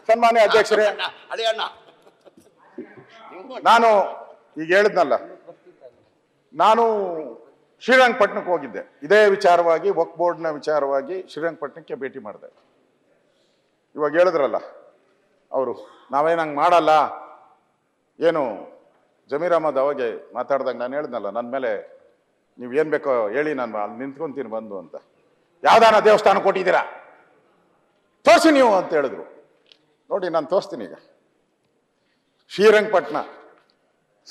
ಸನ್ಮಾನ್ಯ ಅಧ್ಯಕ್ಷರೇ, ನಾನು ಈಗ ಹೇಳಿದ್ನಲ್ಲ, ನಾನು ಶ್ರೀರಂಗಪಟ್ಟಣಕ್ಕೆ ಹೋಗಿದ್ದೆ. ಇದೇ ವಿಚಾರವಾಗಿ, ವಕ್ಫ್ ಬೋರ್ಡ್ನ ವಿಚಾರವಾಗಿ ಶ್ರೀರಂಗಪಟ್ಟಣಕ್ಕೆ ಭೇಟಿ ಮಾಡಿದೆ. ಇವಾಗ ಹೇಳಿದ್ರಲ್ಲ ಅವರು, ನಾವೇನು ಹಂಗೆ ಮಾಡಲ್ಲ, ಏನು ಜಮೀರ್ ಅಹಮದ್ ಅವಾಗೆ ಮಾತಾಡ್ದಾಗ ನಾನು ಹೇಳಿದ್ನಲ್ಲ, ನನ್ನ ಮೇಲೆ ನೀವು ಏನು ಬೇಕೋ ಹೇಳಿ, ನಾನು ಅಲ್ಲಿ ನಿಂತ್ಕೊಂತೀನಿ ಬಂದು ಅಂತ. ಯಾವ್ದಾನ ದೇವಸ್ಥಾನ ಕೊಟ್ಟಿದ್ದೀರಾ ತೋರಿಸಿ ನೀವು ಅಂತ ಹೇಳಿದ್ರು. ನೋಡಿ, ನಾನು ತೋರಿಸ್ತೀನಿ ಈಗ. Srirangapatna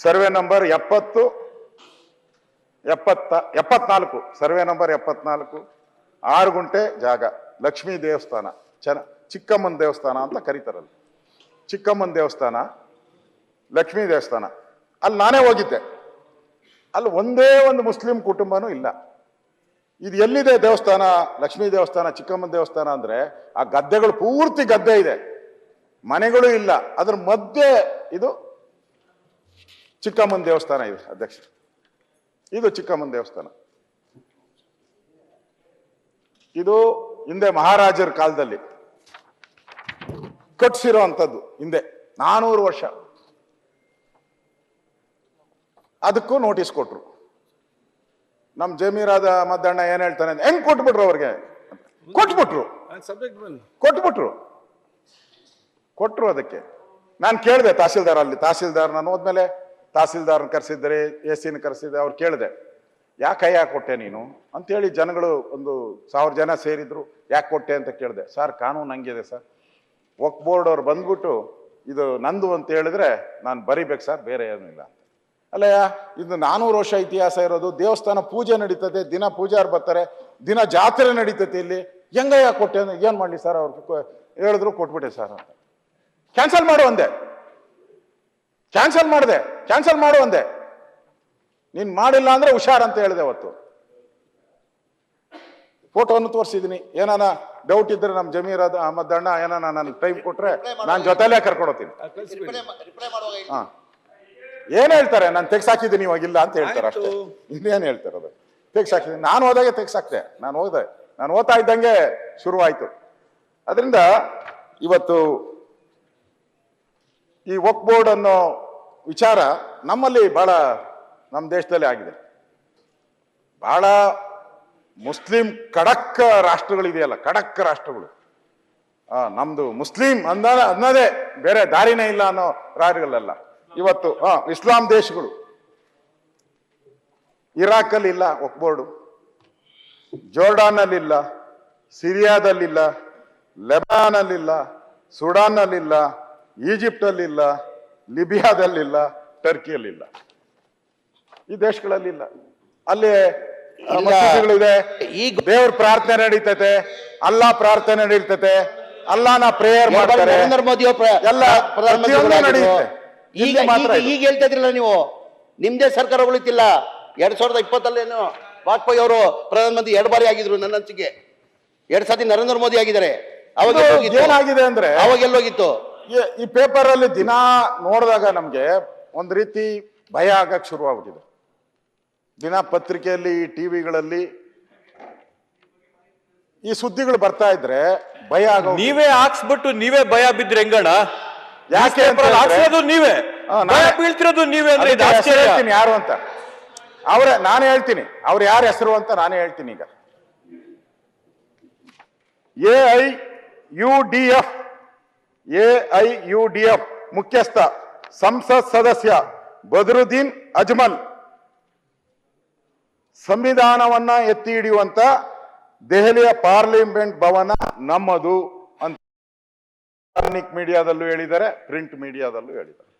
survey number 74, survey number 74, 6 ಗುಂಟೆ ಜಾಗ, ಲಕ್ಷ್ಮೀ ದೇವಸ್ಥಾನ, ಚಿಕ್ಕಮ್ಮನ ದೇವಸ್ಥಾನ ಅಂತ ಕರೀತಾರಲ್ಲ, ಚಿಕ್ಕಮ್ಮನ ದೇವಸ್ಥಾನ, ಲಕ್ಷ್ಮೀ ದೇವಸ್ಥಾನ. ಅಲ್ಲಿ ನಾನೇ ಹೋಗಿದ್ದೆ. ಅಲ್ಲಿ ಒಂದೇ ಒಂದು ಮುಸ್ಲಿಂ ಕುಟುಂಬನೂ ಇಲ್ಲ. ಇದು ಎಲ್ಲಿದೆ ದೇವಸ್ಥಾನ? ಲಕ್ಷ್ಮೀ ದೇವಸ್ಥಾನ, ಚಿಕ್ಕಮ್ಮನ ದೇವಸ್ಥಾನ ಅಂದ್ರೆ ಆ ಗದ್ದೆಗಳು ಪೂರ್ತಿ ಗದ್ದೆ ಇದೆ, ಮನೆಗಳು ಇಲ್ಲ. ಅದ್ರ ಮಧ್ಯೆ ಇದು ಚಿಕ್ಕಮ್ಮನ ದೇವಸ್ಥಾನ ಇದೆ. ಅಧ್ಯಕ್ಷ, ಇದು ಚಿಕ್ಕಮ್ಮನ ದೇವಸ್ಥಾನ. ಇದು ಹಿಂದೆ ಮಹಾರಾಜರ ಕಾಲದಲ್ಲಿ ಕಟ್ಸಿರೋ ಅಂಥದ್ದು, ಹಿಂದೆ 400 ವರ್ಷ. ಅದಕ್ಕೂ ನೋಟಿಸ್ ಕೊಟ್ರು. ನಮ್ ಜಮೀರಾದ ಮದ್ದಣ್ಣ ಏನ್ ಹೇಳ್ತಾನೆ, ಹೆಂಗ್ ಕೊಟ್ಬಿಟ್ರು ಅವ್ರಿಗೆ? ಕೊಟ್ರು. ಅದಕ್ಕೆ ನಾನು ಕೇಳಿದೆ ತಹಸೀಲ್ದಾರ್, ಅಲ್ಲಿ ತಹಸೀಲ್ದಾರ್, ನಾನು ಹೋದ್ಮೇಲೆ ತಹಸೀಲ್ದಾರ್ನ ಕರೆಸಿದ್ದಾರೆ, ಎಸಿನ ಕರೆಸಿದ್ದೆ. ಅವ್ರು ಕೇಳಿದೆ, ಯಾಕೆ ಕೊಟ್ಟೆ ನೀನು ಅಂತೇಳಿ. ಜನಗಳು ಒಂದು 1000 ಜನ ಸೇರಿದ್ರು. ಯಾಕೆ ಕೊಟ್ಟೆ ಅಂತ ಕೇಳಿದೆ. ಸರ್, ಕಾನೂನು ಹಂಗಿದೆ ಸರ್, ವಕ್ಫ್ ಬೋರ್ಡ್ ಅವ್ರು ಬಂದ್ಬಿಟ್ಟು ಇದು ನಂದು ಅಂತ ಹೇಳಿದ್ರೆ ನಾನು ಬರಿಬೇಕು ಸರ್, ಬೇರೆ ಏನೂ ಇಲ್ಲ. ಅಲ್ಲಯ್ಯ, ಇದು 400 ವರ್ಷ ಇತಿಹಾಸ ಇರೋದು, ದೇವಸ್ಥಾನ ಪೂಜೆ ನಡೀತದೆ, ದಿನ ಪೂಜಾರ್ ಬರ್ತಾರೆ, ದಿನ ಜಾತ್ರೆ ನಡೀತೈತೆ ಇಲ್ಲಿ, ಹೆಂಗಯ್ಯ ಕೊಟ್ಟೆ ಅಂದ್ರೆ ಏನ್ ಮಾಡ್ಲಿ ಸರ್? ಅವ್ರು ಹೇಳಿದ್ರು, ಕೊಟ್ಬಿಟ್ಟೆ ಸರ್ ಅಂತ. ಕ್ಯಾನ್ಸಲ್ ಮಾಡು ಅಂದೆ. ಕ್ಯಾನ್ಸಲ್ ಮಾಡು ಅಂದೆ. ನೀನ್ ಮಾಡಿಲ್ಲ ಅಂದ್ರೆ ಹುಷಾರ್ ಅಂತ ಹೇಳಿದೆ. ಅವತ್ತು ಫೋಟೋವನ್ನು ತೋರಿಸಿದೀನಿ. ಏನಾನ ಡೌಟ್ ಇದ್ರೆ ನಮ್ ಜಮೀರ್ ಅಹಮದ್ ಅಣ್ಣ ಏನಾನ ನನಗೆ ಟೈಮ್ ಕೊಟ್ರೆ ನಾನು ಜೊತೆಲೇ ಕರ್ಕೊಂಡೋಗ್ತೀನಿ. ಹಾ, ಏನ್ ಹೇಳ್ತಾರೆ, ನಾನು ತೆಗ್ಸಾಕಿದ್ದೀನಿ ಇವಾಗಿಲ್ಲ ಅಂತ ಹೇಳ್ತಾರೆ ಅಷ್ಟೇ. ಇನ್ನೇನು ಹೇಳ್ತಾರೆ? ಅದು ತೆಗ್ಸಾಕಿದ್ದೀನಿ. ನಾನು ಹೋದಾಗೆ ತೆಗ್ಸಾಕ್ತೆ. ನಾನು ಓದ್ತಾ ಇದ್ದಂಗೆ ಶುರುವಾಯ್ತು. ಅದರಿಂದ ಇವತ್ತು ಈ ವಕ್ಫ್ ಬೋರ್ಡ್ ಅನ್ನೋ ವಿಚಾರ ನಮ್ಮಲ್ಲಿ ಬಹಳ, ನಮ್ಮ ದೇಶದಲ್ಲಿ ಆಗಿದೆ. ಬಹಳ ಮುಸ್ಲಿಂ ಖಡಕ್ ರಾಷ್ಟ್ರಗಳಿದೆಯಲ್ಲ, ಖಡಕ್ ರಾಷ್ಟ್ರಗಳು. ನಮ್ದು ಮುಸ್ಲಿಂ ಅನ್ನೋದೇ ಬೇರೆ ದಾರಿನೇ ಇಲ್ಲ ಅನ್ನೋ ರಾಜ್ಯಗಳೆಲ್ಲ ಇವತ್ತು ಇಸ್ಲಾಂ ದೇಶಗಳು. ಇರಾಕಲ್ಲಿ ಇಲ್ಲ ವಕ್ಫ್ ಬೋರ್ಡು, ಜೋರ್ಡಾನ್ನಲ್ಲಿಲ್ಲ, ಸಿರಿಯಾದಲ್ಲಿಲ್ಲ, ಲೆಬನಾನಲ್ಲಿಲ್ಲ, ಸುಡಾನ್ನಲ್ಲಿಲ್ಲ, ಈಜಿಪ್ಟಲ್ಲಿಲ್ಲ, ಲಿಬಿಯಾದಲ್ಲಿಲ್ಲ, ಟರ್ಕಿಯಲ್ಲಿಲ್ಲ. ಈ ದೇಶಗಳಲ್ಲಿಲ್ಲ. ಅಲ್ಲಿ ಮಸೀದಿಗಳಿದೆ, ದೇವ್ರ ಪ್ರಾರ್ಥನೆ ನಡೀತೈತೆ, ಅಲ್ಲಾ ಪ್ರಾರ್ಥನೆ ನಡೀತೈತೆ, ಅಲ್ಲಾನ ಪ್ರೇಯರ್ ಮಾಡ್ತಾರೆ. ನರೇಂದ್ರ ಮೋದಿ ಎಲ್ಲ ಪ್ರತಿಯೊಂದು ನಡೆಯುತ್ತೆ. ಈಗ ಹೇಳ್ತಾ ಇದ್ರಲ್ಲ ನೀವು, ನಿಮ್ದೇ ಸರ್ಕಾರ ಉಳಿತಿಲ್ಲ. 2020 ವಾಜಪೇಯಿ ಅವರು ಪ್ರಧಾನಮಂತ್ರಿ 2 ಬಾರಿ ಆಗಿದ್ರು. ನನ್ನ ಅನಿಸಿಕೆ 2 ಸತಿ ನರೇಂದ್ರ ಮೋದಿ ಆಗಿದ್ದಾರೆ. ಅವಾಗ ಏನಾಗಿದೆ ಅಂದ್ರೆ, ಅವಾಗ ಎಲ್ಲೋಗಿತ್ತು? ಈ ಪೇಪರ್ ಅಲ್ಲಿ ದಿನ ನೋಡಿದಾಗ ನಮ್ಗೆ ಒಂದ್ ರೀತಿ ಭಯ ಆಗಕ್ ಶುರು ಆಗ್ಬಿಟ್ಟಿದೆ. ದಿನ ಪತ್ರಿಕೆಯಲ್ಲಿ, ಟಿವಿಗಳಲ್ಲಿ ಈ ಸುದ್ದಿಗಳು ಬರ್ತಾ ಇದ್ರೆ ಭಯ ಆಗ. ನೀವೇ ಹಾಕ್ಸ್ಬಿಟ್ಟು ನೀವೇ ಭಯ ಬಿದ್ರೆ ಹೆಂಗಣ? ಯಾಕೆ ಹಾಕ್ಸಿರೋದು ನೀವೇ, ಬೀಳ್ತಿರೋದು ನೀವೇ ಅಂದ್ರೆ ಹೇಳ್ತೀನಿ ಯಾರು ಅಂತ. ನಾನೇ ಹೇಳ್ತೀನಿ, ಅವ್ರು ಯಾರ ಹೆಸರು ಅಂತ ನಾನೇ ಹೇಳ್ತೀನಿ. ಈಗ AIUDF ಮುಖ್ಯಸ್ಥ ಸಂಸತ್ ಸದಸ್ಯ ಬದ್ರುದ್ದೀನ್ ಅಜ್ಮಲ್ ಸಂವಿಧಾನವನ್ನ ಎತ್ತಿ ಹಿಡಿಯುವಂತ ದೆಹಲಿಯ ಪಾರ್ಲಿಮೆಂಟ್ ಭವನ ನಮ್ಮದು ಅಂತ ಎಲೆಕ್ಟ್ರಾನಿಕ್ ಮೀಡಿಯಾದಲ್ಲೂ ಹೇಳಿದ್ದಾರೆ, ಪ್ರಿಂಟ್ ಮೀಡಿಯಾದಲ್ಲೂ ಹೇಳಿದ್ದಾರೆ.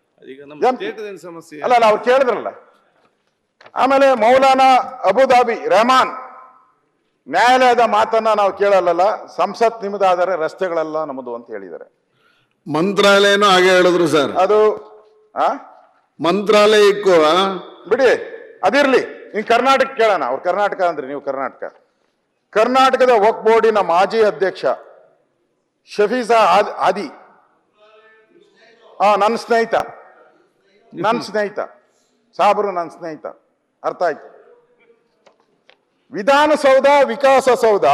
ಅಲ್ಲ, ಅವ್ರು ಕೇಳಿದ್ರಲ್ಲ. ಆಮೇಲೆ ಮೌಲಾನಾ ಅಬುದಾಬಿ ರೆಹಮಾನ್, ನ್ಯಾಯಾಲಯದ ಮಾತನ್ನ ನಾವು ಕೇಳಲ್ಲ, ಸಂಸತ್ ನಿಮ್ಮದಾದರೆ ರಸ್ತೆಗಳೆಲ್ಲ ನಮ್ಮದು ಅಂತ ಹೇಳಿದ್ದಾರೆ. ಮಂತ್ರಾಲಯನೂ ಹಾಗೆ ಹೇಳಿದ್ರು ಸರ್. ಅದು ಮಂತ್ರಾಲಯಕ್ಕೂ ಬಿಡಿ, ಅದಿರ್ಲಿ. ಇನ್ ಕರ್ನಾಟಕ ಕೇಳೋಣ. ಅವ್ರು ಕರ್ನಾಟಕ ಅಂದ್ರೆ ನೀವು ಕರ್ನಾಟಕದ ವಕ್ಫ್ ಬೋರ್ಡಿನ ಮಾಜಿ ಅಧ್ಯಕ್ಷ ಶಫೀಜಾ ಆದಿ, ನನ್ನ ಸ್ನೇಹಿತ ಸಾಬ್ರು, ನನ್ನ ಸ್ನೇಹಿತ. ಅರ್ಥ ಆಯ್ತು. ವಿಧಾನಸೌಧ, ವಿಕಾಸಸೌಧ,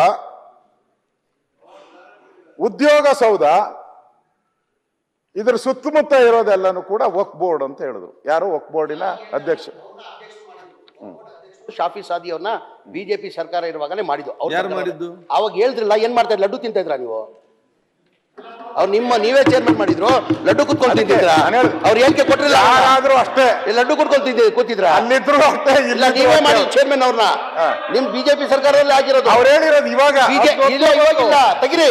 ಉದ್ಯೋಗ ಸೌಧ ಇದ್ರ ಸುತ್ತಮುತ್ತ ಇರೋದೆಲ್ಲನೂ ಕೂಡ ವಕ್ಫ್ ಬೋರ್ಡ್ ಅಂತ ಹೇಳಿದ್ರು. ಯಾರು ವಕ್ಫ್ ಬೋರ್ಡಿನ ಅಧ್ಯಕ್ಷ ಶಾಫಿ ಸಾದಿ ಅವ್ರನ್ನ ಬಿಜೆಪಿ ಸರ್ಕಾರ ಇರುವಾಗಲೇ ಮಾಡಿದ್ದು. ಯಾರು ಮಾಡಿದ್ದು? ಅವಾಗ ಹೇಳಿದ್ರಲ್ಲ, ಏನ್ ಮಾಡ್ತಾ ಇದ್ರು? ಲಡ್ಡು ತಿಂತಾ ಇದ್ರ ನೀವು? ಅವ್ರು ನೀವೇ ಚೇರ್ಮನ್ ಮಾಡಿದ್ರು, ಲಡ್ಡು ಕುತ್ಕೊಂಡು ತಿಂತಿದ್ರ? ಅವ್ರು ಹೇಳಿಕೆ ಕೊಟ್ಟಿಲ್ಲ, ಯಾರಾದ್ರೂ ಅಷ್ಟೇ ಲಡ್ಡು ಕುತ್ಕೊಂಡು ಕೂತಿದ್ರ? ಅಲ್ಲಿದ್ರು ಅಷ್ಟೇ, ಇಲ್ಲ ನೀವೇ ಮಾಡಿ ಚೇರ್ಮನ್ ಅವ್ರನ್ನ. ನಿಮ್ ಬಿಜೆಪಿ ಸರ್ಕಾರದಲ್ಲಿ ಆಗಿರೋದು. ಅವ್ರು ಹೇಳಿರೋದು ಇವಾಗ ಇವಾಗಿಲ್ಲ, ತೆಗಿರಿ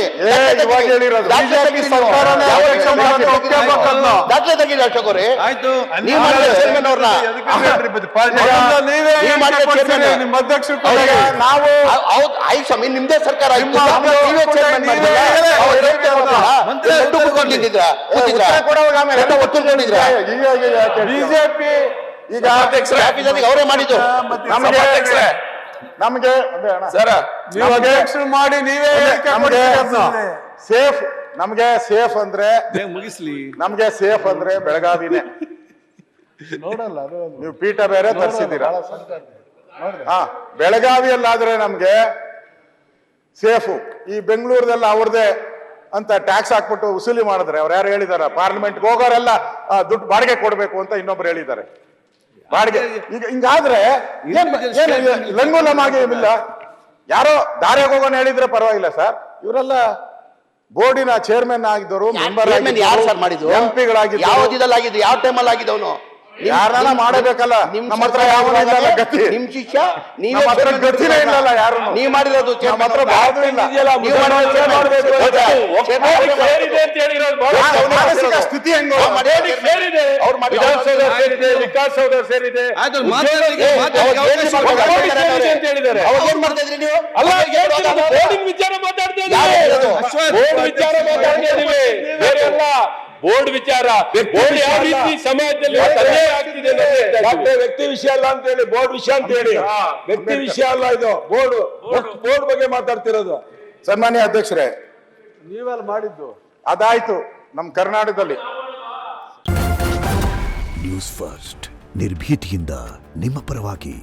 ಇವಾಗ ಹೇಳಿರೋದು ಬಿಜೆಪಿ ಸರ್ಕಾರನೇ ಅಧ್ಯಕ್ಷ ಮಾಡೋದು ಒಪ್ಕೋಬೇಕು ಅದನ್ನ. ದಾಖಲೆ ತೆಗಿರಿ ಅಶೋಕ್ ಅವರೇ. ಆಯ್ತು, ನೀವು ಮಾಡಿದ ಚೇರ್ಮನ್ ಅವ್ರನ್ನ, ನೀವು ಮಾಡಿದ ಚೇರ್ಮನ್ ನಿಮ್ಮ ಅಧ್ಯಕ್ಷರು ನಾವು ಆಯ್ತು ಸ್ವಾಮಿ, ನಿಮ್ದೇ ಸರ್ಕಾರ ಆಯ್ತು, ನೀವೇ ಚೇರ್ಮನ್ ಮಾಡಿದ್ರಲ್ಲ. ಲಡ್ಡು ಕುತ್ಕೊಂಡು ತಿಂತಿದ್ರ? ಒತ್ತುಕೊಂಡಿದ್ರ? ಬಿಜೆಪಿ ಈಗ ಅವರೇ ಮಾಡಿದ್ದು. ನಮಗೆ ಅಧ್ಯಕ್ಷರು ಮಾಡಿ ನೀವೇ ಸೇಫ್, ನಮ್ಗೆ ಸೇಫ್ ಅಂದ್ರೆ ಮುಗಿಸ್ಲಿ. ನಮ್ಗೆ ಸೇಫ್ ಅಂದ್ರೆ ಬೆಳಗಾವಿನೇ. ನೀವು ಪೀಠ ಬೇರೆ ತರಿಸಿದ್ದೀರಾ. ಹಾ, ಬೆಳಗಾವಿಯಲ್ಲಾದ್ರೆ ನಮ್ಗೆ ಸೇಫು. ಈ ಬೆಂಗಳೂರದೆಲ್ಲ ಅವ್ರದೇ ಅಂತ ಟ್ಯಾಕ್ಸ್ ಹಾಕ್ಬಿಟ್ಟು ವಸೂಲಿ ಮಾಡಿದ್ರೆ, ಅವ್ರು ಯಾರು ಹೇಳಿದಾರ? ಪಾರ್ಲಿಮೆಂಟ್ಗೆ ಹೋಗೋರೆಲ್ಲ ದುಡ್ಡು ಬಾಡಿಗೆ ಕೊಡ್ಬೇಕು ಅಂತ ಇನ್ನೊಬ್ರು ಹೇಳಿದ್ದಾರೆ. ಬಾಡಿಗೆ ಈಗ ಹಿಂಗಾದ್ರೆ ಲಂಗೋಲಮಾಗಿ ಏನಿಲ್ಲ. ಯಾರೋ ದಾರಿಯಾಗ ಹೋಗೋಣ ಹೇಳಿದ್ರೆ ಪರವಾಗಿಲ್ಲ ಸರ್. ಇವರೆಲ್ಲ ಬೋರ್ಡಿನ ಚೇರ್ಮನ್ ಆಗಿದ್ದವರು, ಮೆಂಬರ್ ಯಾರು ಸರ್ ಮಾಡಿದ್ದು? ಎಂಪಿಗಳಾಗಿದ್ದು, ಯಾವ್ದಿದಲ್ಲಾಗಿದ್ದು? ಯಾವ ಟೈಮಲ್ಲಿ ಆಗಿದ್ದವನು? ಯಾರನ್ನ ಮಾಡಬೇಕಲ್ಲ. ನಮ್ಮ ಹತ್ರ ಯಾವ ಗತಿ, ನಿಮ್ ಶಿಷ್ಯ ನಮ್ಮ ಹತ್ರ ಗತಿನೇ ಇಲ್ಲಲ್ಲ ಯಾರು. ನೀವು ಮಾಡಿರೋದು ನಮ್ಮ ಹತ್ರ ಬಾರ್ದು ಇಲ್ಲ. ಮಾನಸಿಕ ಸ್ಥಿತಿ ಹೆಂಗೋ ವಿಧಾನಸೌಧ ಸೇರಿದೆ, ವಿಕಾಸಸೌಧ ಸೇರಿದೆ, ಆಯ್ತು, ಮಾತಾಡ್ಲಿಕ್ಕೆ ಅಂತ ಹೇಳಿದ್ದಾರೆ. ಅವಾಗ ಏನ್ ಮಾಡ್ತಾ ಇದ್ರಿ ನೀವು? ಬೋರ್ಡಿನ ವಿಚಾರ ಮಾತಾಡ್ತಾ ಇದ್ದೀವಿ, ಬೇರೆ ಅಲ್ಲ. ಬೋರ್ಡ್ ವಿಚಾರ, ಬೋರ್ಡ್ ಯಾವ ರೀತಿ ಸಮಾಜದಲ್ಲಿ ಅನ್ಯಾಯ ಆಗ್ತಿದೆ ಅನ್ನೋದು ವ್ಯಕ್ತಿ ವಿಷಯ ಅಲ್ಲ ಅಂತ ಹೇಳಿ ಬೋರ್ಡ್ ವಿಷಯ ಅಂತ ಹೇಳಿ. ವ್ಯಕ್ತಿ ವಿಷಯ ಅಲ್ಲ ಇದು, ಬೋರ್ಡ್ ಬಗ್ಗೆ ಮಾತಾಡ್ತಿರೋದು. ಸನ್ಮಾನ್ಯ ಅಧ್ಯಕ್ಷರೇ, ನೀವೆಲ್ಲ ಮಾಡಿದ್ದು ಅದಾಯ್ತು ನಮ್ಮ ಕರ್ನಾಟಕದಲ್ಲಿ. ನ್ಯೂಸ್ ಫಸ್ಟ್ ನಿರ್ಭೀತಿಯಿಂದ ನಿಮ್ಮ ಪರವಾಗಿ.